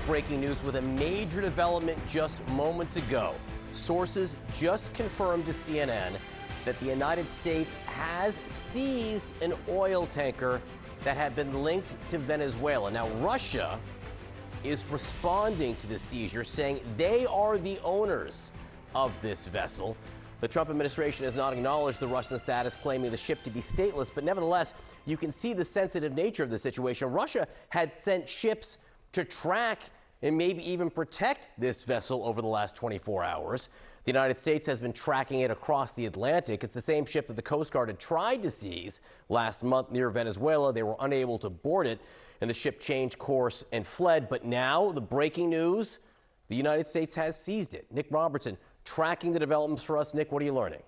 breaking news with a major development just moments ago. Sources just confirmed to CNN that the United States has seized an oil tanker that had been linked to Venezuela. Now, Russia is responding to the seizure, saying they are the owners of this vessel. The Trump administration has not acknowledged the Russian status, claiming the ship to be stateless, but nevertheless, you can see the sensitive nature of the situation. Russia had sent ships to track and maybe even protect this vessel over the last 24 hours. The United States has been tracking it across the Atlantic. It's the same ship that the Coast Guard had tried to seize last month near Venezuela. They were unable to board it, and the ship changed course and fled. But now, the breaking news, the United States has seized it. Nick Robertson tracking the developments for us. Nick, what are you learning?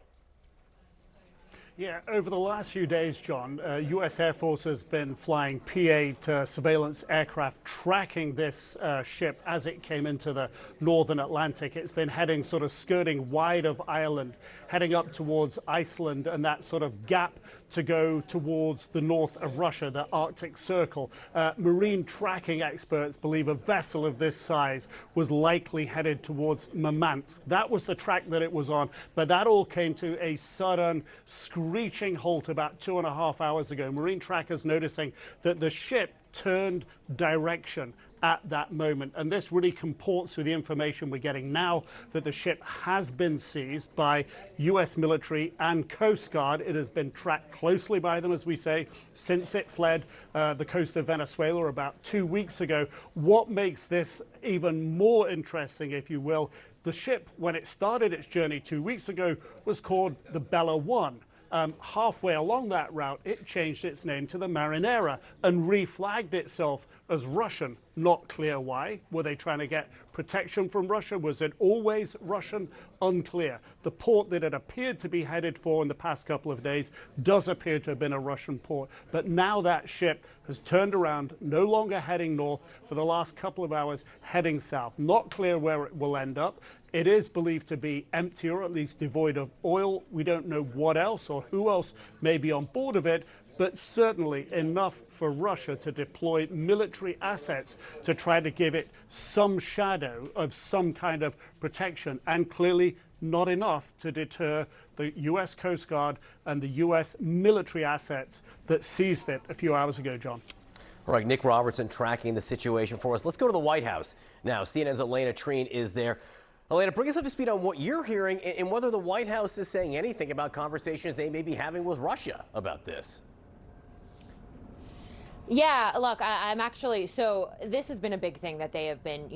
Yeah, over the last few days, John, U.S. Air Force has been flying P-8 surveillance aircraft tracking this ship as it came into the northern Atlantic. It's been heading sort of skirting wide of Ireland, heading up towards Iceland and that sort of gap to go towards the north of Russia, the Arctic Circle. Marine tracking experts believe a vessel of this size was likely headed towards Murmansk. That was the track that it was on, but that all came to a sudden screeching halt about 2.5 hours ago. Marine trackers noticing that the ship turned direction at that moment. And this really comports with the information we're getting now that the ship has been seized by U.S. military and Coast Guard. It has been tracked closely by them, as we say, since it fled the coast of Venezuela about 2 weeks ago. What makes this even more interesting, if you will, the ship, when it started its journey 2 weeks ago, was called the Bella One. Halfway along that route, it changed its name to the Marinera and reflagged itself as Russian. Not clear why. Were they trying to get protection from Russia? Was it always Russian? Unclear. The port that it appeared to be headed for in the past couple of days does appear to have been a Russian port. But now that ship has turned around, no longer heading north, for the last couple of hours heading south. Not clear where it will end up. It is believed to be empty, or at least devoid of oil. We don't know what else or who else may be on board of it, but certainly enough for Russia to deploy military assets to try to give it some shadow of some kind of protection, and clearly not enough to deter the U.S. Coast Guard and the U.S. military assets that seized it a few hours ago, John. All right, Nick Robertson tracking the situation for us. Let's go to the White House now. CNN's Elena Treen is there. Elena, bring us up to speed on what you're hearing and whether the White House is saying anything about conversations they may be having with Russia about this. Yeah, look, I'm actually, so this has been a big thing that they have been,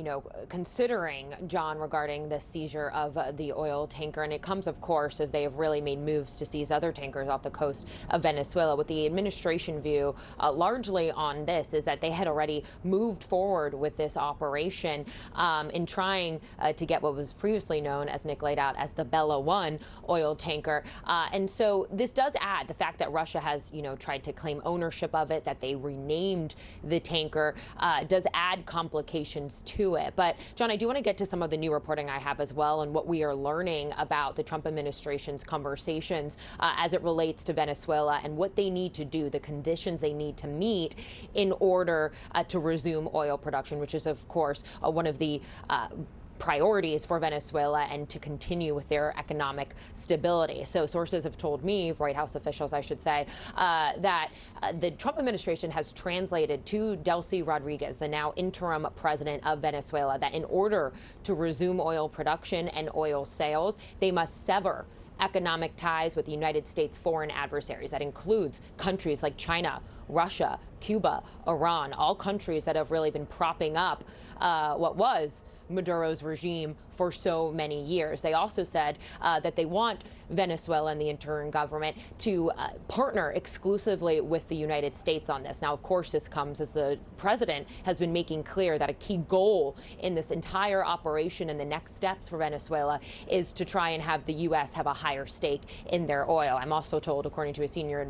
considering, John, regarding the seizure of the oil tanker. And it comes, of course, as they have really made moves to seize other tankers off the coast of Venezuela. With the administration view largely on this is that they had already moved forward with this operation in trying to get what was previously known, as Nick laid out, as the Bella One oil tanker. And so this does add the fact that Russia has, tried to claim ownership of it, that they named the tanker, does add complications to it. But John, I do want to get to some of the new reporting I have as well and what we are learning about the Trump administration's conversations as it relates to Venezuela and what they need to do, the conditions they need to meet in order to resume oil production, which is, of course, one of the priorities for Venezuela and to continue with their economic stability. So sources have told me, White House officials, I should say, that the Trump administration has translated to Delcy Rodriguez, the now interim president of Venezuela, that in order to resume oil production and oil sales, they must sever economic ties with the United States' foreign adversaries. That includes countries like China, Russia, Cuba, Iran, all countries that have really been propping up what was Maduro's regime for so many years. They also said that they want Venezuela and the interim government to partner exclusively with the United States on this. Now, of course, this comes as the president has been making clear that a key goal in this entire operation and the next steps for Venezuela is to try and have the U.S. have a higher stake in their oil. I'm also told, according to a senior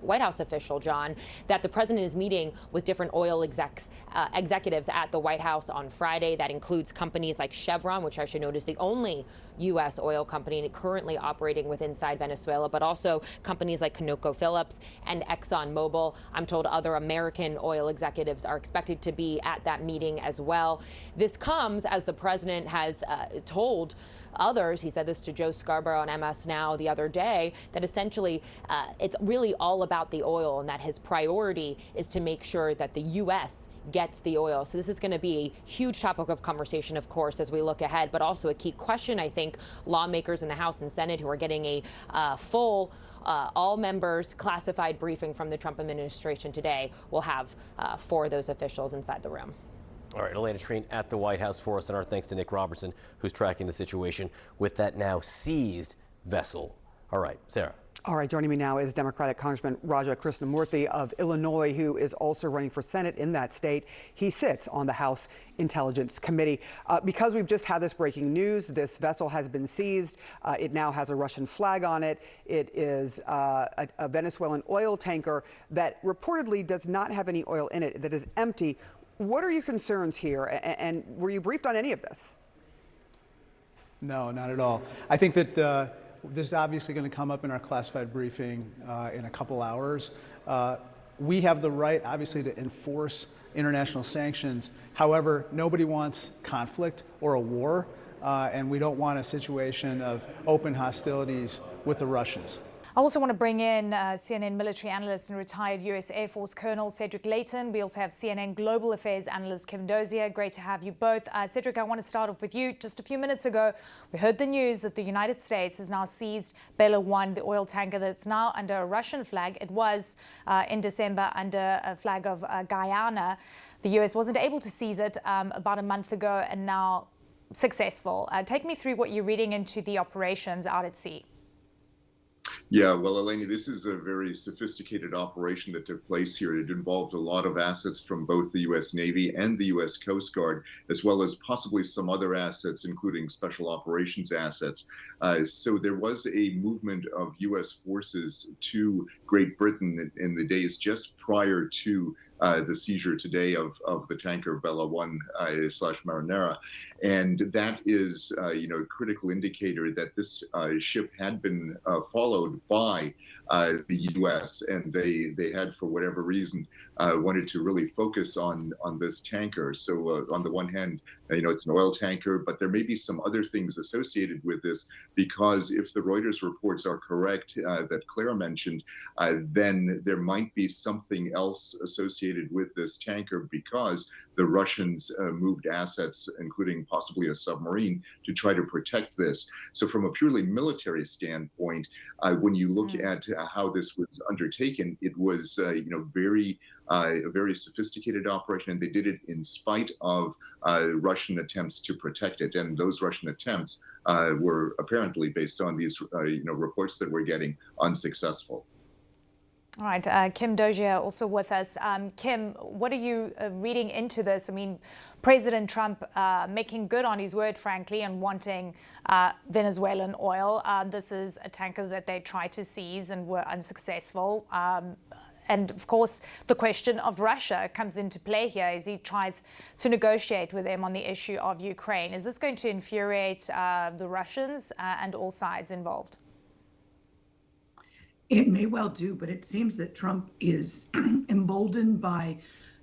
White House official, John, that the president is meeting with different oil executives at the White House on Friday. That includes companies like Chevron, which I should note is the only U.S. oil company currently operating operating with inside Venezuela, but also companies like ConocoPhillips and ExxonMobil. I'm told other American oil executives are expected to be at that meeting as well. This comes as the president has told others, he said this to Joe Scarborough on MS Now the other day, that essentially it's really all about the oil and that his priority is to make sure that the U.S. gets the oil. So this is going to be a huge topic of conversation, of course, as we look ahead, but also a key question, I think, lawmakers in the House and Senate who are getting a full all members classified briefing from the Trump administration today will have for those officials inside the room. All right, Elena Treen at the White House for us, and our thanks to Nick Robertson, who's tracking the situation with that now seized vessel. All right, Sarah. All right, joining me now is Democratic Congressman Raja Krishnamurthy of Illinois, who is also running for Senate in that state. He sits on the House Intelligence Committee. Because we've just had this breaking news, this vessel has been seized. It now has a Russian flag on it. It is a Venezuelan oil tanker that reportedly does not have any oil in it, that is empty. What are your concerns here, and were you briefed on any of this? No, not at all. I think that this is obviously going to come up in our classified briefing in a couple hours. We have the right, obviously, to enforce international sanctions. However, nobody wants conflict or a war, and we don't want a situation of open hostilities with the Russians. I also want to bring in CNN military analyst and retired U.S. Air Force Colonel Cedric Leighton. We also have CNN Global Affairs analyst Kim Dozier. Great to have you both. Cedric, I want to start off with you. Just a few minutes ago, we heard the news that the United States has now seized Bella 1, the oil tanker that's now under a Russian flag. It was in December under a flag of Guyana. The U.S. wasn't able to seize it about a month ago, and now successful. Take me through what you're reading into the operations out at sea. Yeah, well, Eleni, this is a very sophisticated operation that took place here. It involved a lot of assets from both the U.S. Navy and the U.S. Coast Guard, as well as possibly some other assets, including special operations assets. So there was a movement of U.S. forces to Great Britain in the days just prior to the seizure today of the tanker Bella 1 / Marinera. And that is, a critical indicator that this ship had been followed by the U.S. and they had, for whatever reason, wanted to really focus on this tanker. So on the one hand, it's an oil tanker, but there may be some other things associated with this, because if the Reuters reports are correct that Claire mentioned, then there might be something else associated with this tanker, because the Russians moved assets, including possibly a submarine, to try to protect this. So from a purely military standpoint, when you look at how this was undertaken, it was a very sophisticated operation, and they did it in spite of Russian attempts to protect it. And those Russian attempts were apparently, based on these reports that we're getting, unsuccessful. All right, Kim Dozier also with us. Kim, what are you reading into this? I mean, President Trump making good on his word, frankly, and wanting Venezuelan oil. This is a tanker that they tried to seize and were unsuccessful. And of course, the question of Russia comes into play here as he tries to negotiate with them on the issue of Ukraine. Is this going to infuriate the Russians and all sides involved? It may well do, but it seems that Trump is emboldened by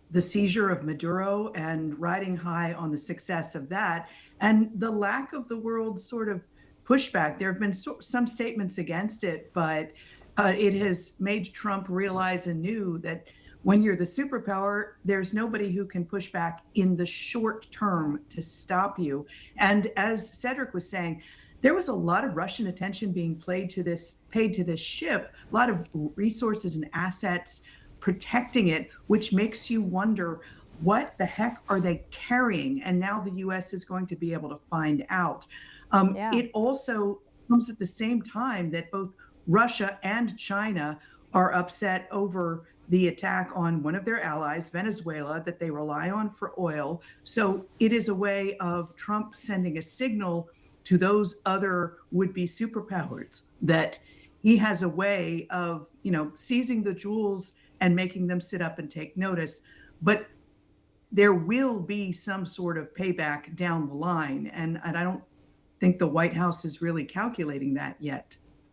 the seizure of Maduro and riding high on the success of that and the lack of the world's sort of pushback. There have been some statements against it, but it has made Trump realize anew that when you're the superpower, there's nobody who can push back in the short term to stop you. And as Cedric was saying, there was a lot of Russian attention being paid to this ship, a lot of resources and assets protecting it, which makes you wonder, what the heck are they carrying? And now the U.S. is going to be able to find out. It also comes at the same time that both Russia and China are upset over the attack on one of their allies, Venezuela, that they rely on for oil. So it is a way of Trump sending a signal to those other would-be superpowers that he has a way of, seizing the jewels and making them sit up and take notice. But there will be some sort of payback down the line. And I don't think the White House is really calculating that yet.